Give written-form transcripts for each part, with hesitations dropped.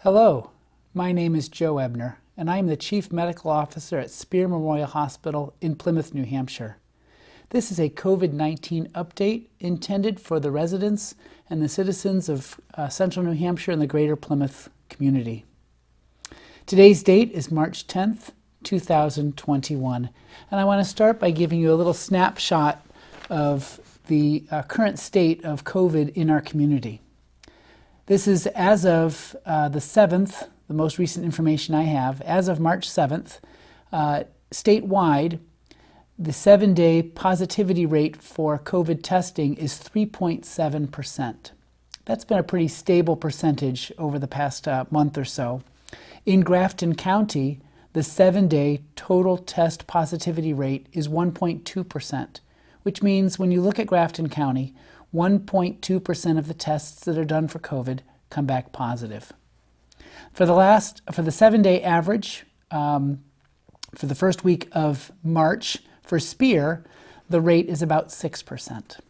Hello, my name is Joe Ebner, and I am the Chief Medical Officer at Speare Memorial Hospital in Plymouth, New Hampshire. This is a COVID-19 update intended for the residents and the citizens of Central New Hampshire and the greater Plymouth community. Today's date is March 10th, 2021, and I want to start by giving you a little snapshot of the current state of COVID in our community. This is as of the 7th, the most recent information I have. As of March 7th, statewide, the 7-day positivity rate for COVID testing is 3.7%. That's been a pretty stable percentage over the past month or so. In Grafton County, the 7-day total test positivity rate is 1.2%, which means when you look at Grafton County, 1.2% of the tests that are done for COVID come back positive. For the 7-day average, for the first week of March, for Speare, the rate is about 6%.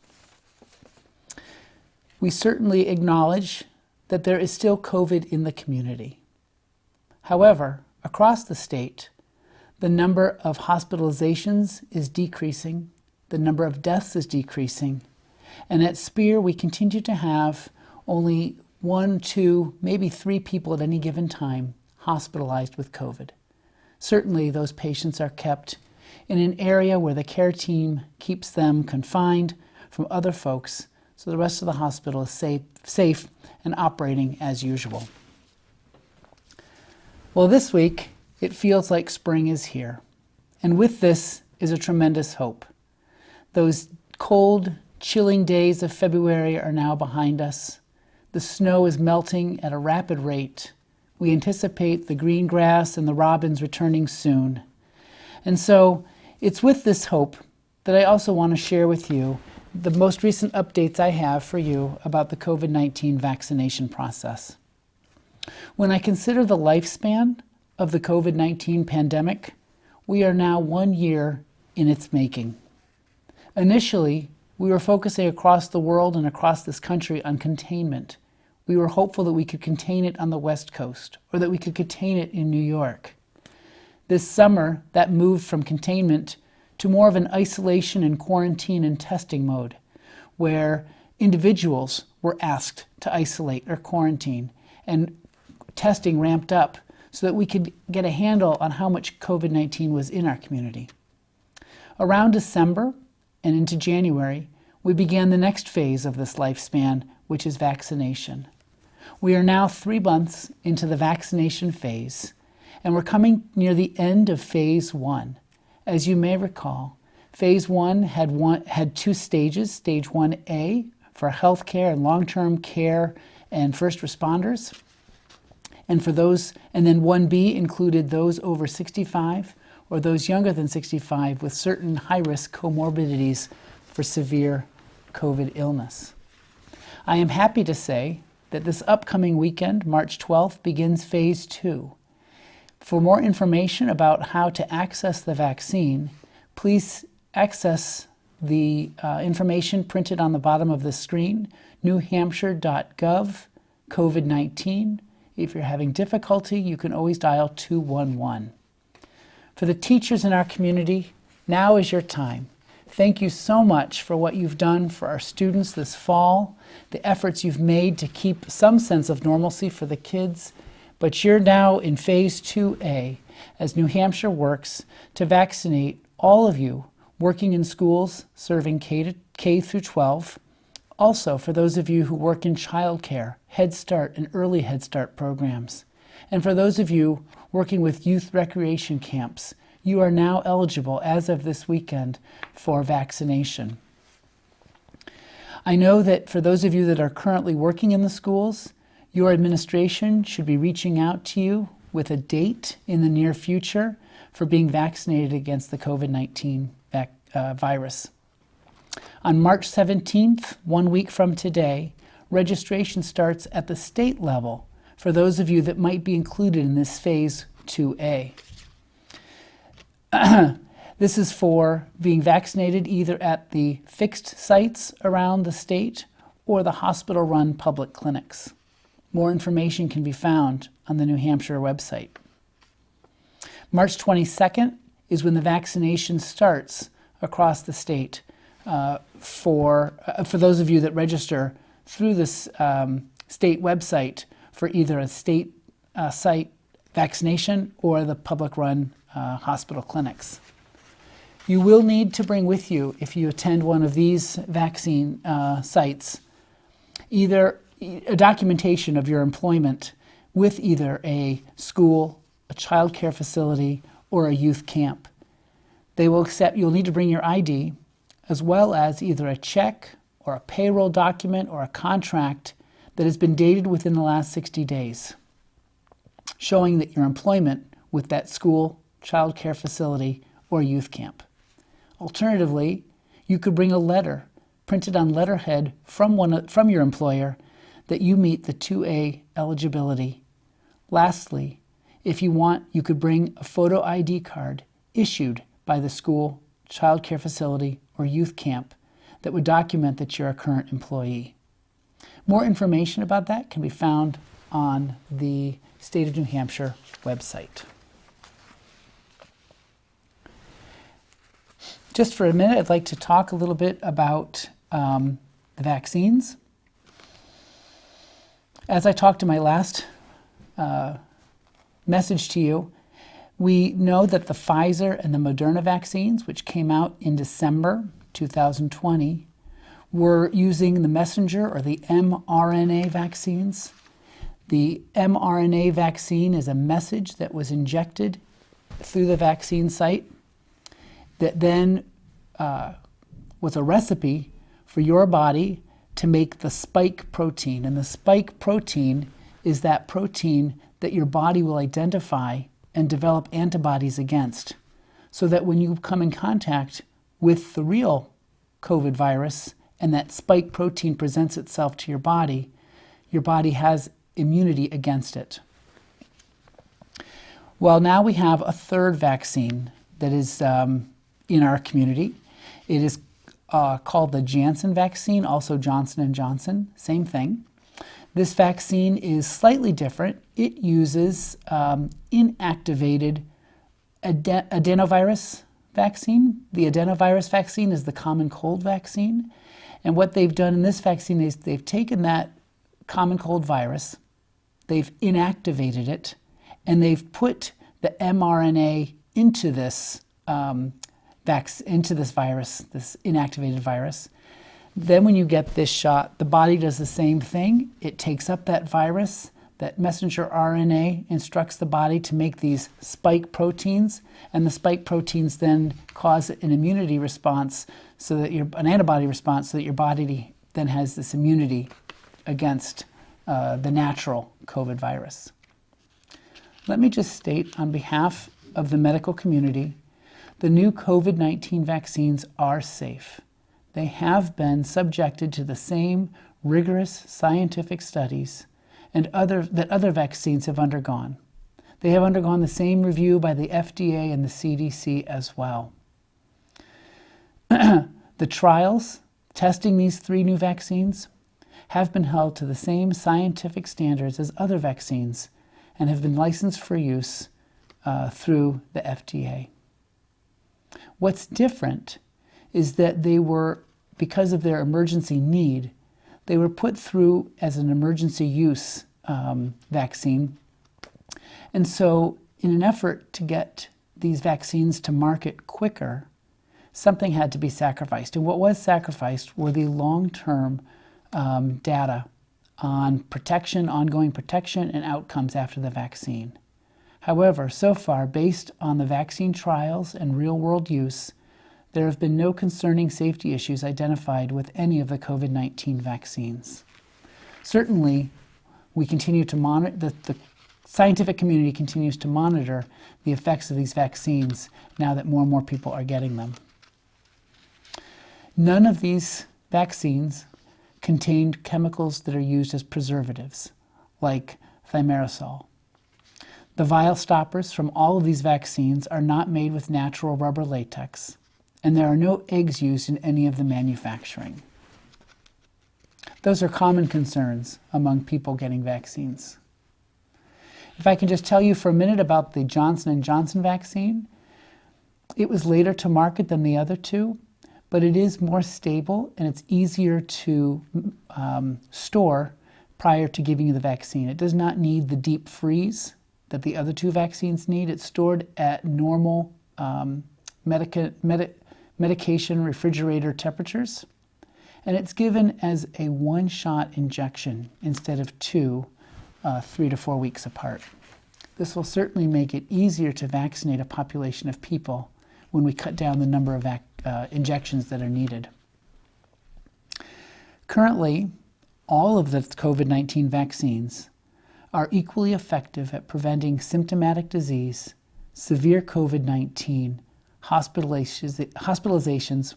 We certainly acknowledge that there is still COVID in the community. However, across the state, the number of hospitalizations is decreasing, the number of deaths is decreasing, and at Speare, we continue to have only 1, 2, maybe 3 people at any given time hospitalized with COVID. Certainly, those patients are kept in an area where the care team keeps them confined from other folks, so the rest of the hospital is safe and operating as usual. Well, this week, it feels like spring is here, and with this is a tremendous hope. Those cold, chilling days of February are now behind us. The snow is melting at a rapid rate. We anticipate the green grass and the robins returning soon. And so it's with this hope that I also want to share with you the most recent updates I have for you about the COVID-19 vaccination process. When I consider the lifespan of the COVID-19 pandemic, we are now 1 year in its making. Initially, we were focusing across the world and across this country on containment. We were hopeful that we could contain it on the West Coast or that we could contain it in New York. This summer, that moved from containment to more of an isolation and quarantine and testing mode, where individuals were asked to isolate or quarantine, and testing ramped up so that we could get a handle on how much COVID-19 was in our community. Around December and into January, we began the next phase of this lifespan, which is vaccination. We are now 3 months into the vaccination phase, and we're coming near the end of phase 1. As you may recall, phase 1 had 2 stages, stage 1A for healthcare and long-term care and first responders, and then 1B included those over 65 or those younger than 65 with certain high-risk comorbidities for severe COVID illness. I am happy to say that this upcoming weekend, March 12th, begins phase 2. For more information about how to access the vaccine, please access the information printed on the bottom of the screen, newhampshire.gov, COVID-19. If you're having difficulty, you can always dial 211. For the teachers in our community, now is your time. Thank you so much for what you've done for our students this fall, the efforts you've made to keep some sense of normalcy for the kids, but you're now in phase 2A as New Hampshire works to vaccinate all of you working in schools serving K through 12. Also, for those of you who work in childcare, Head Start, and early Head Start programs. And for those of you working with youth recreation camps, you are now eligible as of this weekend for vaccination. I know that for those of you that are currently working in the schools, your administration should be reaching out to you with a date in the near future for being vaccinated against the COVID-19 virus. On March 17th, 1 week from today, registration starts at the state level for those of you that might be included in this phase 2A. This is for being vaccinated either at the fixed sites around the state or the hospital-run public clinics. More information can be found on the New Hampshire website. March 22nd is when the vaccination starts across the state for those of you that register through this state website for either a state site vaccination or the public-run hospital clinics. You will need to bring with you, if you attend one of these vaccine sites, either a documentation of your employment with either a school, a child care facility, or a youth camp. They will accept, you'll need to bring your ID, as well as either a check or a payroll document or a contract that has been dated within the last 60 days, showing that your employment with that school, child care facility, or youth camp. Alternatively, you could bring a letter printed on letterhead from your employer that you meet the 2A eligibility. Lastly, if you want, you could bring a photo ID card issued by the school, child care facility, or youth camp that would document that you're a current employee. More information about that can be found on the State of New Hampshire website. Just for a minute, I'd like to talk a little bit about the vaccines. As I talked in my last message to you, we know that the Pfizer and the Moderna vaccines, which came out in December 2020, were using the messenger or the mRNA vaccines. The mRNA vaccine is a message that was injected through the vaccine site that then was a recipe for your body to make the spike protein. And the spike protein is that protein that your body will identify and develop antibodies against, so that when you come in contact with the real COVID virus and that spike protein presents itself to your body has immunity against it. Well, now we have a third vaccine that is in our community. It is called the Janssen vaccine, also Johnson & Johnson, same thing. This vaccine is slightly different. It uses inactivated adenovirus vaccine. The adenovirus vaccine is the common cold vaccine. And what they've done in this vaccine is they've taken that common cold virus, they've inactivated it, and they've put the mRNA into this virus, this inactivated virus. Then when you get this shot, the body does the same thing. It takes up that virus, that messenger RNA instructs the body to make these spike proteins, and the spike proteins then cause an immunity response, so that an antibody response, so that your body then has this immunity against the natural COVID virus. Let me just state on behalf of the medical community, the new COVID-19 vaccines are safe. They have been subjected to the same rigorous scientific studies that other vaccines have undergone. They have undergone the same review by the FDA and the CDC as well. The trials testing these 3 new vaccines have been held to the same scientific standards as other vaccines and have been licensed for use through the FDA. What's different is that they were, because of their emergency need, they were put through as an emergency use vaccine. And so in an effort to get these vaccines to market quicker, something had to be sacrificed. And what was sacrificed were the long-term data on protection, ongoing protection, and outcomes after the vaccine. However, so far, based on the vaccine trials and real-world use, there have been no concerning safety issues identified with any of the COVID-19 vaccines. Certainly, we continue to monitor, the scientific community continues to monitor the effects of these vaccines now that more and more people are getting them. None of these vaccines contained chemicals that are used as preservatives, like thimerosal. The vial stoppers from all of these vaccines are not made with natural rubber latex, and there are no eggs used in any of the manufacturing. Those are common concerns among people getting vaccines. If I can just tell you for a minute about the Johnson & Johnson vaccine, it was later to market than the other two, but it is more stable and it's easier to store prior to giving you the vaccine. It does not need the deep freeze that the other two vaccines need. It's stored at normal medication refrigerator temperatures, and it's given as a one-shot injection instead of two, 3 to 4 weeks apart. This will certainly make it easier to vaccinate a population of people when we cut down the number of injections that are needed. Currently, all of the COVID-19 vaccines are equally effective at preventing symptomatic disease, severe COVID-19, hospitalizations,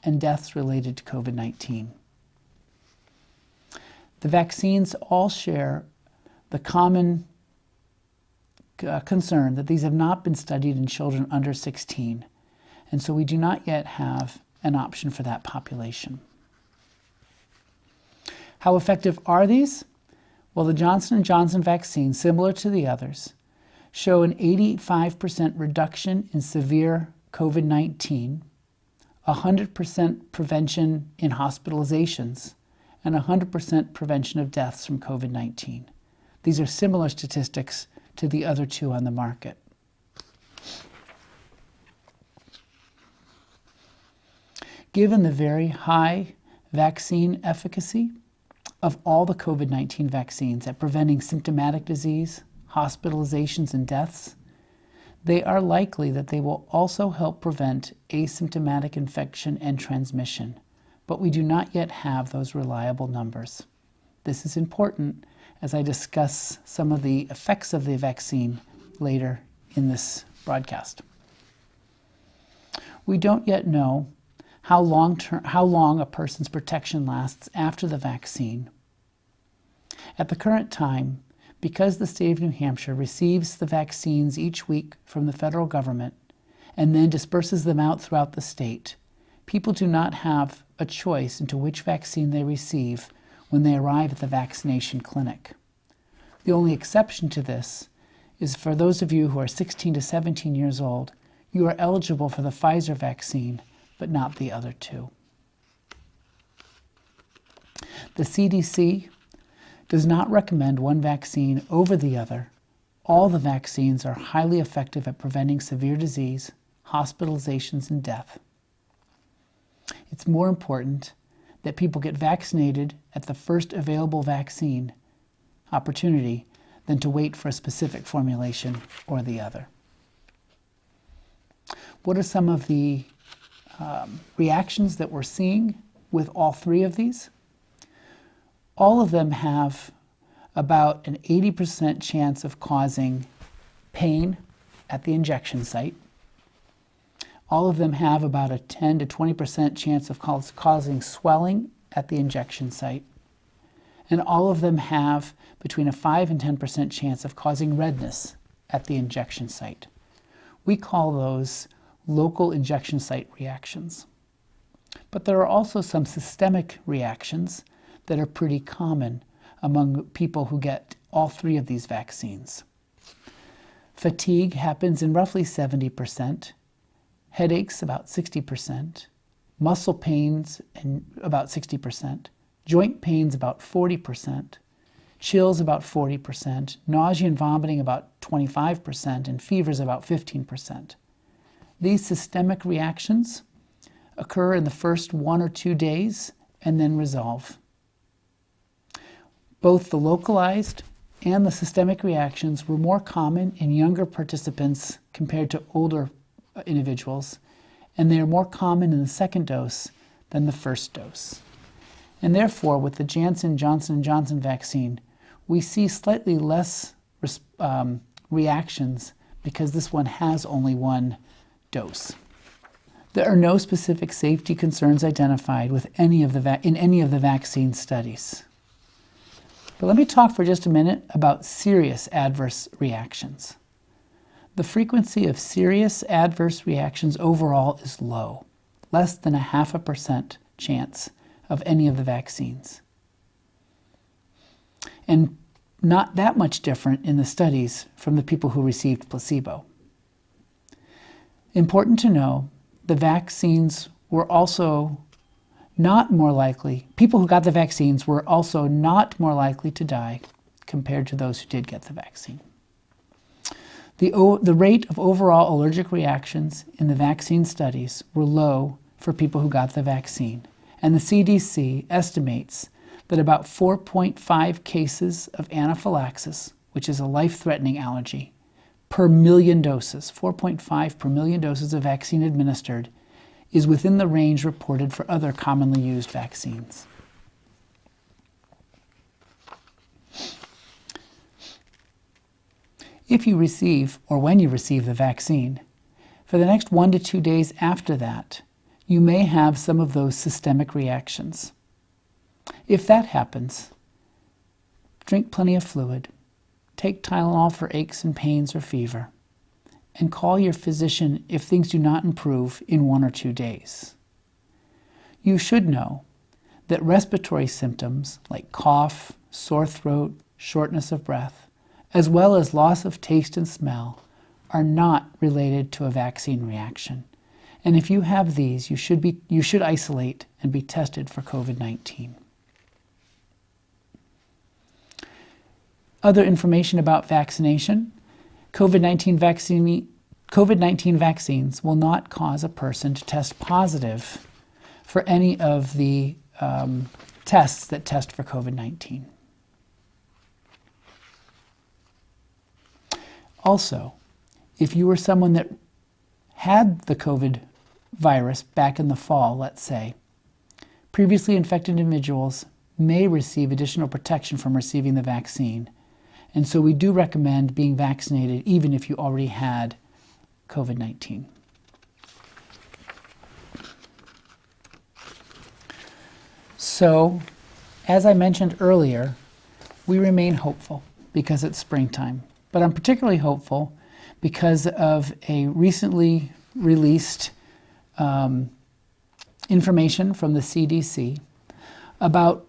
and deaths related to COVID-19. The vaccines all share the common concern that these have not been studied in children under 16, and so we do not yet have an option for that population. How effective are these? Well, the Johnson & Johnson vaccine, similar to the others, show an 85% reduction in severe COVID-19, 100% prevention in hospitalizations, and 100% prevention of deaths from COVID-19. These are similar statistics to the other two on the market. Given the very high vaccine efficacy of all the COVID-19 vaccines at preventing symptomatic disease, hospitalizations, and deaths, they are likely that they will also help prevent asymptomatic infection and transmission, but we do not yet have those reliable numbers. This is important as I discuss some of the effects of the vaccine later in this broadcast. We don't yet know how long a person's protection lasts after the vaccine. At the current time, because the state of New Hampshire receives the vaccines each week from the federal government and then disperses them out throughout the state, people do not have a choice into which vaccine they receive when they arrive at the vaccination clinic. The only exception to this is for those of you who are 16 to 17 years old, you are eligible for the Pfizer vaccine, but not the other two. The CDC does not recommend one vaccine over the other. All the vaccines are highly effective at preventing severe disease, hospitalizations, and death. It's more important that people get vaccinated at the first available vaccine opportunity than to wait for a specific formulation or the other. What are some of the reactions that we're seeing with all three of these? All of them have about an 80% chance of causing pain at the injection site. All of them have about a 10 to 20% chance of causing swelling at the injection site. And all of them have between a 5 and 10% chance of causing redness at the injection site. We call those local injection site reactions. But there are also some systemic reactions that are pretty common among people who get all three of these vaccines. Fatigue happens in roughly 70%, headaches about 60%, muscle pains in about 60%, joint pains about 40%, chills about 40%, nausea and vomiting about 25%, and fevers about 15%. These systemic reactions occur in the first 1 or 2 days and then resolve. Both the localized and the systemic reactions were more common in younger participants compared to older individuals, and they are more common in the second dose than the first dose. And therefore, with the Johnson & Johnson vaccine, we see slightly less reactions because this one has only one dose. There are no specific safety concerns identified with in any of the vaccine studies. But let me talk for just a minute about serious adverse reactions. The frequency of serious adverse reactions overall is low, less than 0.5% chance of any of the vaccines. and not that much different in the studies from the people who received placebo. Important to know, the vaccines were also not more likely, people who got the vaccines were also not more likely to die compared to those who did get the vaccine. The rate of overall allergic reactions in the vaccine studies were low for people who got the vaccine, and the CDC estimates that about 4.5 cases of anaphylaxis, which is a life-threatening allergy, per million doses, 4.5 per million doses of vaccine administered, is within the range reported for other commonly used vaccines. If you receive, or when you receive the vaccine, for the next 1 to 2 days after that, you may have some of those systemic reactions. If that happens, drink plenty of fluid, take Tylenol for aches and pains or fever, and call your physician if things do not improve in 1 or 2 days. You should know that respiratory symptoms like cough, sore throat, shortness of breath, as well as loss of taste and smell, are not related to a vaccine reaction. And if you have these, you should isolate and be tested for COVID-19. Other information about vaccination: COVID-19 vaccines will not cause a person to test positive for any of the tests that test for COVID-19. Also, if you were someone that had the COVID virus back in the fall, let's say, previously infected individuals may receive additional protection from receiving the vaccine. And so we do recommend being vaccinated even if you already had COVID-19. So, as I mentioned earlier, we remain hopeful because it's springtime. But I'm particularly hopeful because of a recently released information from the CDC about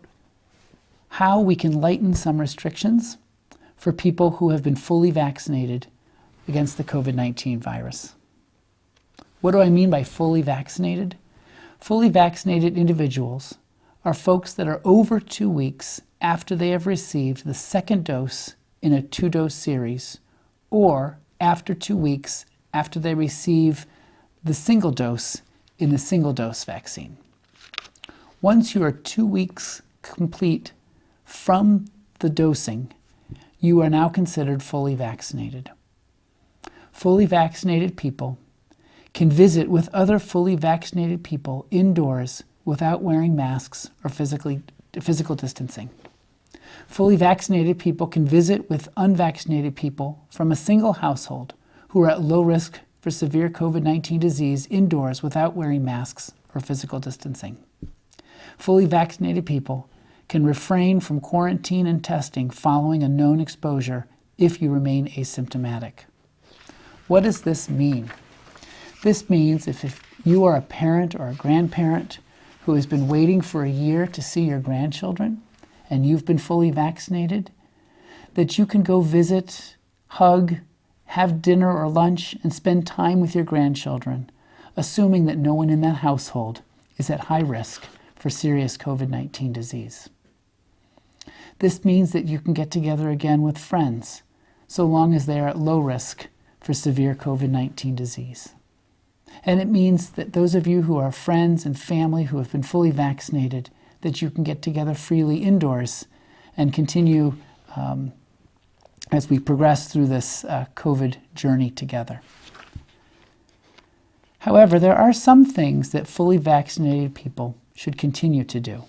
how we can lighten some restrictions for people who have been fully vaccinated against the COVID-19 virus. What do I mean by fully vaccinated? Fully vaccinated individuals are folks that are over 2 weeks after they have received the second dose in a 2-dose series, or after 2 weeks after they receive the single dose in the single-dose vaccine. Once you are 2 weeks complete from the dosing, you are now considered fully vaccinated. Fully vaccinated people can visit with other fully vaccinated people indoors without wearing masks or physical distancing. Fully vaccinated people can visit with unvaccinated people from a single household who are at low risk for severe COVID-19 disease indoors without wearing masks or physical distancing. Fully vaccinated people can refrain from quarantine and testing following a known exposure if you remain asymptomatic. What does this mean? This means if you are a parent or a grandparent who has been waiting for a year to see your grandchildren, and you've been fully vaccinated, that you can go visit, hug, have dinner or lunch, and spend time with your grandchildren, assuming that no one in that household is at high risk for serious COVID-19 disease. This means that you can get together again with friends, so long as they are at low risk for severe COVID-19 disease. And it means that those of you who are friends and family who have been fully vaccinated, that you can get together freely indoors and continue as we progress through this COVID journey together. However, there are some things that fully vaccinated people should continue to do.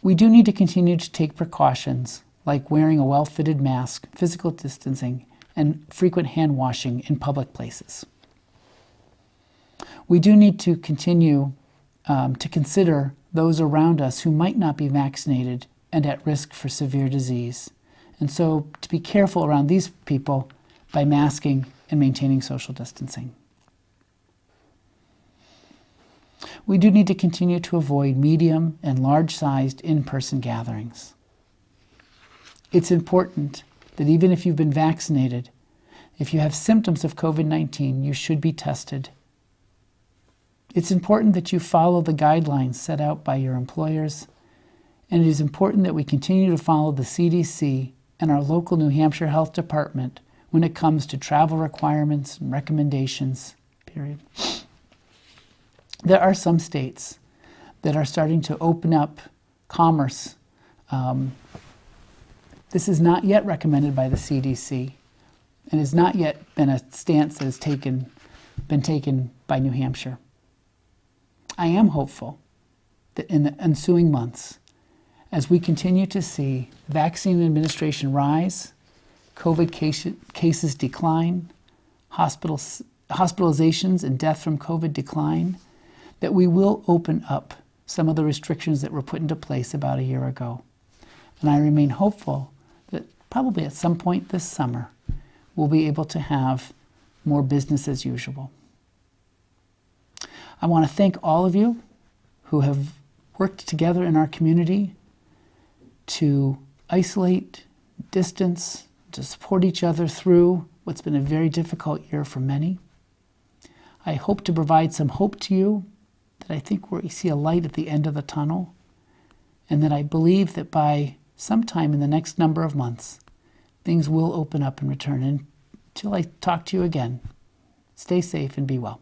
We do need to continue to take precautions like wearing a well-fitted mask, physical distancing, and frequent hand washing in public places. We do need to continue to consider those around us who might not be vaccinated and at risk for severe disease. And so to be careful around these people by masking and maintaining social distancing. We do need to continue to avoid medium and large-sized in-person gatherings. It's important that even if you've been vaccinated, if you have symptoms of COVID-19, you should be tested. It's important that you follow the guidelines set out by your employers, and it is important that we continue to follow the CDC and our local New Hampshire Health Department when it comes to travel requirements and recommendations, period. There are some states that are starting to open up commerce. This is not yet recommended by the CDC and has not yet been a stance that has been taken by New Hampshire. I am hopeful that in the ensuing months, as we continue to see vaccine administration rise, COVID cases decline, hospitalizations and death from COVID decline, that we will open up some of the restrictions that were put into place about a year ago. And I remain hopeful that probably at some point this summer, we'll be able to have more business as usual. I want to thank all of you who have worked together in our community to isolate, distance, to support each other through what's been a very difficult year for many. I hope to provide some hope to you that I think we see a light at the end of the tunnel, and that I believe that by sometime in the next number of months, things will open up and return. And until I talk to you again, stay safe and be well.